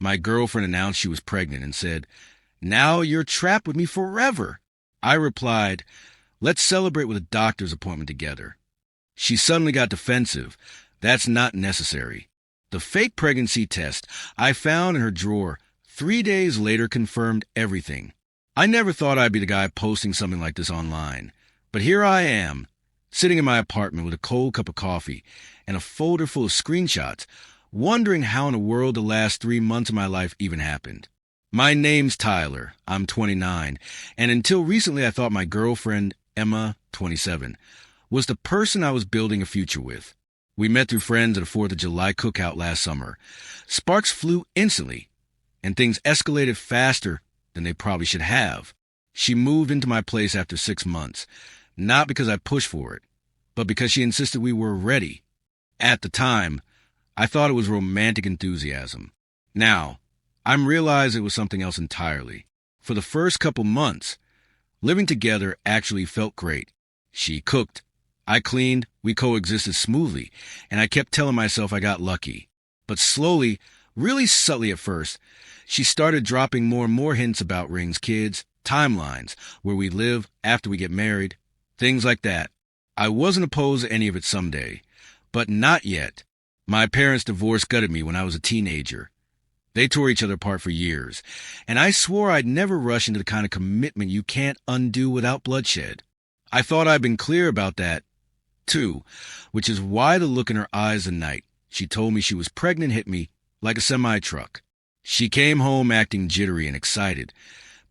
my girlfriend announced she was pregnant and said, "Now you're trapped with me forever." I replied, "Let's celebrate with a doctor's appointment together." She suddenly got defensive. That's not necessary. The fake pregnancy test I found in her drawer 3 days later confirmed everything. I never thought I'd be the guy posting something like this online. But here I am, sitting in my apartment with a cold cup of coffee and a folder full of screenshots, wondering how in the world the last 3 months of my life even happened. My name's Tyler. I'm 29, and until recently I thought my girlfriend, Emma, 27, was the person I was building a future with. We met through friends at a 4th of July cookout last summer. Sparks flew instantly, and things escalated faster than they probably should have. She moved into my place after 6 months, not because I pushed for it, but because she insisted we were ready. At the time, I thought it was romantic enthusiasm. Now, I'm realized it was something else entirely. For the first couple months, living together actually felt great. She cooked, I cleaned, we coexisted smoothly, and I kept telling myself I got lucky. But slowly, really subtly at first, she started dropping more and more hints about rings, kids, timelines, where we live after we get married, things like that. I wasn't opposed to any of it someday, but not yet. My parents' divorce gutted me when I was a teenager. They tore each other apart for years, and I swore I'd never rush into the kind of commitment you can't undo without bloodshed. I thought I'd been clear about that, too, which is why the look in her eyes the night she told me she was pregnant hit me like a semi-truck. She came home acting jittery and excited,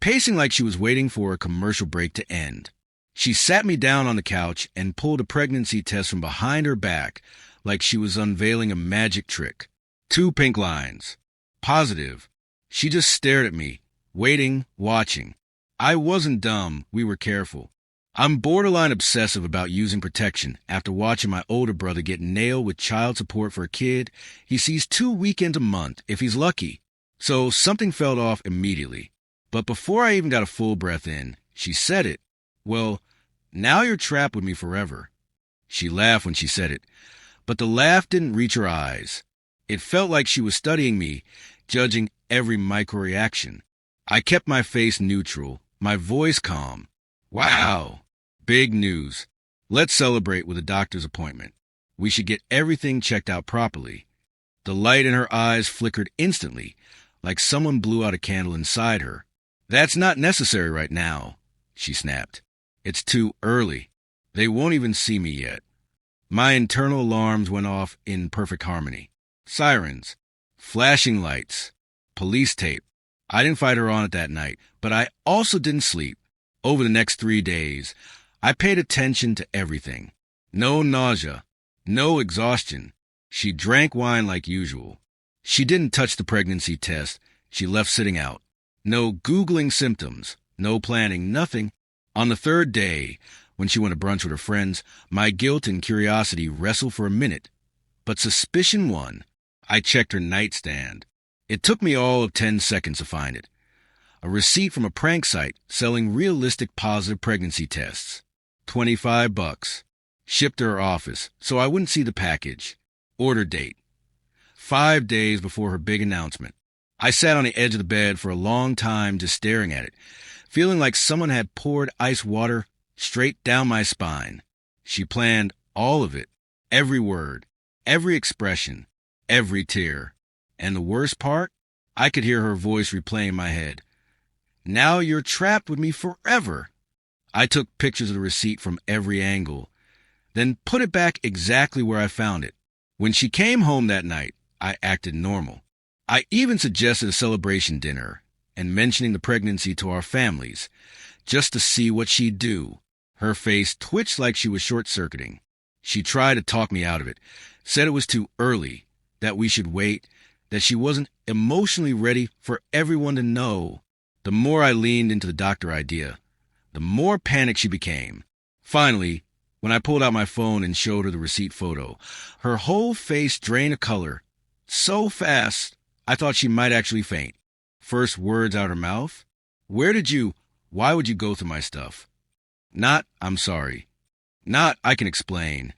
pacing like she was waiting for a commercial break to end. She sat me down on the couch and pulled a pregnancy test from behind her back like she was unveiling a magic trick. 2 pink lines. Positive. She just stared at me, waiting, watching. I wasn't dumb. We were careful. I'm borderline obsessive about using protection after watching my older brother get nailed with child support for a kid he sees 2 weekends a month if he's lucky. So something felt off immediately. But before I even got a full breath in, she said it. "Well, now you're trapped with me forever." She laughed when she said it, but the laugh didn't reach her eyes. It felt like she was studying me, judging every micro-reaction. I kept my face neutral, my voice calm. "Wow, big news. Let's celebrate with a doctor's appointment. We should get everything checked out properly." The light in her eyes flickered instantly, like someone blew out a candle inside her. "That's not necessary right now," she snapped. "It's too early. They won't even see me yet." My internal alarms went off in perfect harmony. Sirens, flashing lights, police tape. I didn't fight her on it that night, but I also didn't sleep. Over the next 3 days, I paid attention to everything. No nausea, no exhaustion. She drank wine like usual. She didn't touch the pregnancy test. She left sitting out. No Googling symptoms, no planning, nothing. On the 3rd day, when she went to brunch with her friends, my guilt and curiosity wrestled for a minute. But suspicion won. I checked her nightstand. It took me all of 10 seconds to find it. A receipt from a prank site selling realistic positive pregnancy tests. $25. Shipped to her office, so I wouldn't see the package. Order date. 5 days before her big announcement. I sat on the edge of the bed for a long time just staring at it, feeling like someone had poured ice water straight down my spine. She planned all of it, every word, every expression, every tear. And the worst part? I could hear her voice replaying in my head. "Now you're trapped with me forever." I took pictures of the receipt from every angle, then put it back exactly where I found it. When she came home that night, I acted normal. I even suggested a celebration dinner and mentioning the pregnancy to our families, just to see what she'd do. Her face twitched like she was short-circuiting. She tried to talk me out of it, said it was too early, that we should wait, that she wasn't emotionally ready for everyone to know. The more I leaned into the doctor idea, the more panicked she became. Finally, when I pulled out my phone and showed her the receipt photo, her whole face drained of color so fast I thought she might actually faint. First words out her mouth, why would you go through my stuff? Not, "I'm sorry." Not, "I can explain."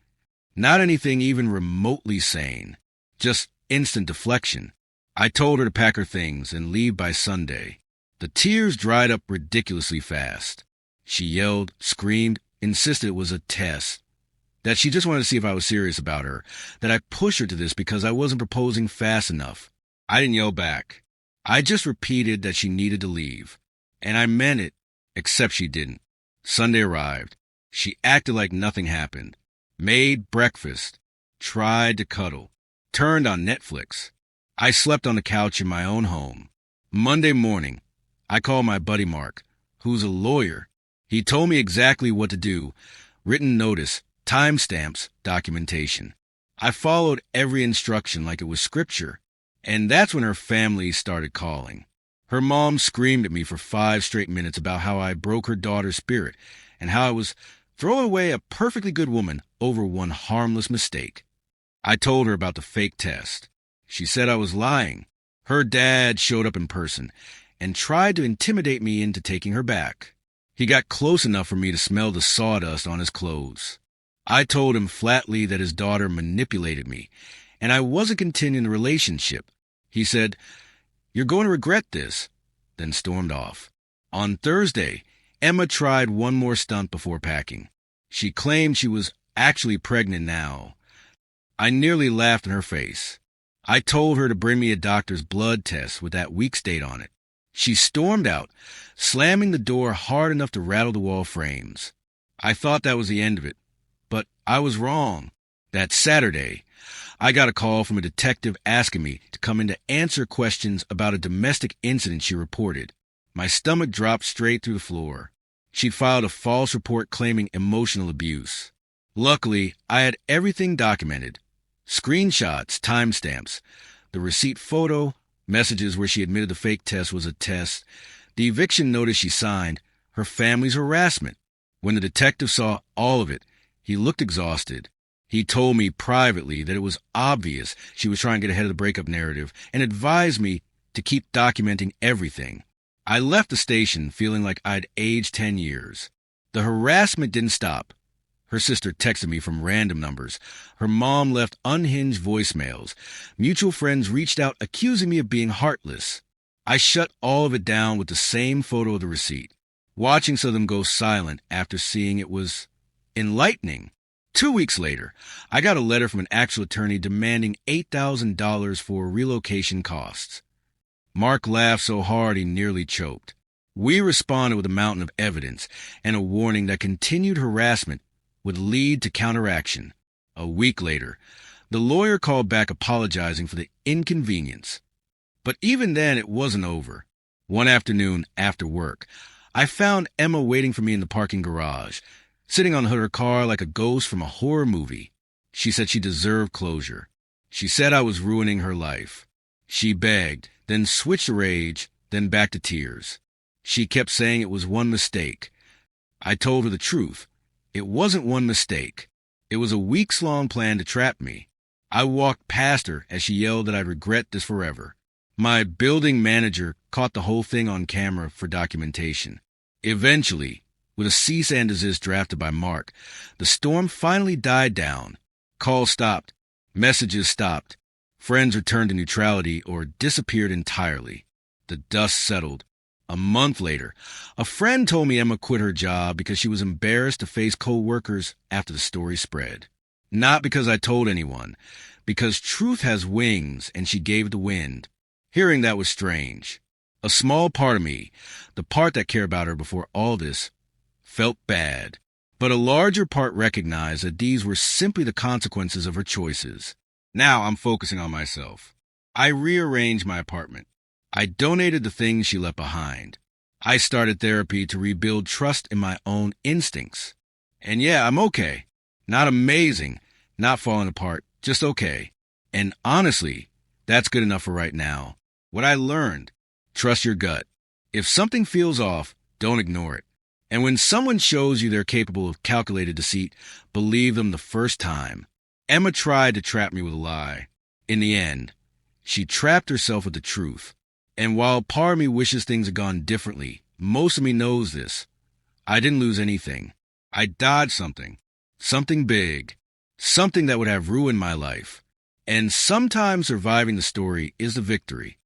Not anything even remotely sane. Just instant deflection. I told her to pack her things and leave by Sunday. The tears dried up ridiculously fast. She yelled, screamed, insisted it was a test, that she just wanted to see if I was serious about her, that I pushed her to this because I wasn't proposing fast enough. I didn't yell back. I just repeated that she needed to leave. And I meant it, except she didn't. Sunday arrived. She acted like nothing happened. Made breakfast. Tried to cuddle. Turned on Netflix. I slept on the couch in my own home. Monday morning, I called my buddy Mark, who's a lawyer. He told me exactly what to do. Written notice, timestamps, documentation. I followed every instruction like it was scripture. And that's when her family started calling. Her mom screamed at me for 5 straight minutes about how I broke her daughter's spirit and how I was throwing away a perfectly good woman over one harmless mistake. I told her about the fake test. She said I was lying. Her dad showed up in person and tried to intimidate me into taking her back. He got close enough for me to smell the sawdust on his clothes. I told him flatly that his daughter manipulated me, and I wasn't continuing the relationship. He said, "You're going to regret this," then stormed off. On Thursday, Emma tried one more stunt before packing. She claimed she was actually pregnant now. I nearly laughed in her face. I told her to bring me a doctor's blood test with that week's date on it. She stormed out, slamming the door hard enough to rattle the wall frames. I thought that was the end of it, but I was wrong. That Saturday, I got a call from a detective asking me to come in to answer questions about a domestic incident she reported. My stomach dropped straight through the floor. She'd filed a false report claiming emotional abuse. Luckily, I had everything documented. Screenshots, timestamps, the receipt photo, messages where she admitted the fake test was a test, the eviction notice she signed, her family's harassment. When the detective saw all of it, he looked exhausted. He told me privately that it was obvious she was trying to get ahead of the breakup narrative and advised me to keep documenting everything. I left the station feeling like I'd aged 10 years. The harassment didn't stop. Her sister texted me from random numbers. Her mom left unhinged voicemails. Mutual friends reached out accusing me of being heartless. I shut all of it down with the same photo of the receipt. Watching some of them go silent after seeing it was enlightening. 2 weeks later, I got a letter from an actual attorney demanding $8,000 for relocation costs. Mark laughed so hard he nearly choked. We responded with a mountain of evidence and a warning that continued harassment would lead to counteraction. A week later, the lawyer called back apologizing for the inconvenience. But even then, it wasn't over. One afternoon, after work, I found Emma waiting for me in the parking garage, sitting on the hood of her car like a ghost from a horror movie. She said she deserved closure. She said I was ruining her life. She begged, then switched to rage, then back to tears. She kept saying it was one mistake. I told her the truth. It wasn't one mistake. It was a weeks-long plan to trap me. I walked past her as she yelled that I'd regret this forever. My building manager caught the whole thing on camera for documentation. Eventually, with a cease and desist drafted by Mark, the storm finally died down. Calls stopped. Messages stopped. Friends returned to neutrality or disappeared entirely. The dust settled. A month later, a friend told me Emma quit her job because she was embarrassed to face co-workers after the story spread. Not because I told anyone, because truth has wings and she gave the wind. Hearing that was strange. A small part of me, the part that cared about her before all this, felt bad. But a larger part recognized that these were simply the consequences of her choices. Now I'm focusing on myself. I rearranged my apartment. I donated the things she left behind. I started therapy to rebuild trust in my own instincts. And yeah, I'm okay. Not amazing, not falling apart, just okay. And honestly, that's good enough for right now. What I learned, trust your gut. If something feels off, don't ignore it. And when someone shows you they're capable of calculated deceit, believe them the first time. Emma tried to trap me with a lie. In the end, she trapped herself with the truth. And while part of me wishes things had gone differently, most of me knows this. I didn't lose anything. I dodged something. Something big. Something that would have ruined my life. And sometimes surviving the story is a victory.